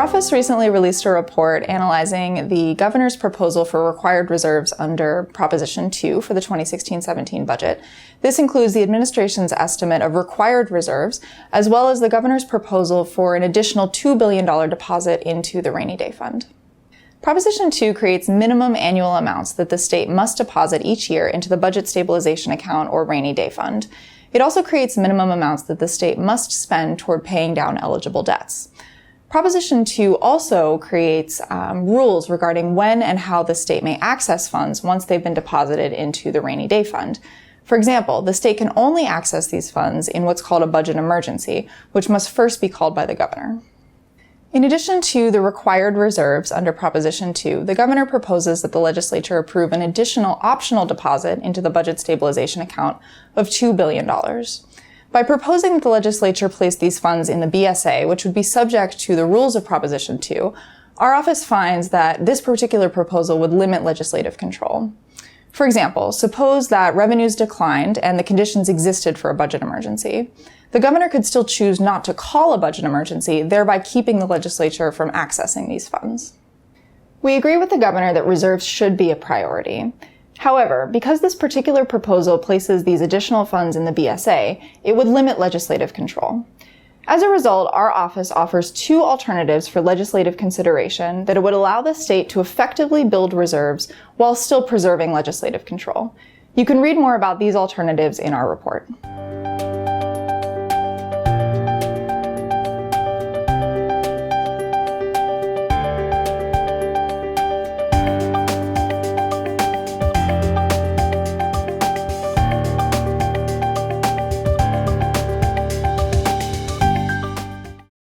office recently released a report analyzing the governor's proposal for required reserves under Proposition 2 for the 2016-17 budget. This includes the administration's estimate of required reserves, as well as the governor's proposal for an additional $2 billion deposit into the rainy day fund. Proposition 2 creates minimum annual amounts that the state must deposit each year into the budget stabilization account or rainy day fund. It also creates minimum amounts that the state must spend toward paying down eligible debts. Proposition 2 also creates rules regarding when and how the state may access funds once they've been deposited into the rainy day fund. For example, the state can only access these funds in what's called a budget emergency, which must first be called by the governor. In addition to the required reserves under Proposition 2, the governor proposes that the legislature approve an additional optional deposit into the budget stabilization account of $2 billion. By proposing that the legislature place these funds in the BSA, which would be subject to the rules of Proposition 2, our office finds that this particular proposal would limit legislative control. For example, suppose that revenues declined and the conditions existed for a budget emergency. The governor could still choose not to call a budget emergency, thereby keeping the legislature from accessing these funds. We agree with the governor that reserves should be a priority. However, because this particular proposal places these additional funds in the BSA, it would limit legislative control. As a result, our office offers two alternatives for legislative consideration that would allow the state to effectively build reserves while still preserving legislative control. You can read more about these alternatives in our report.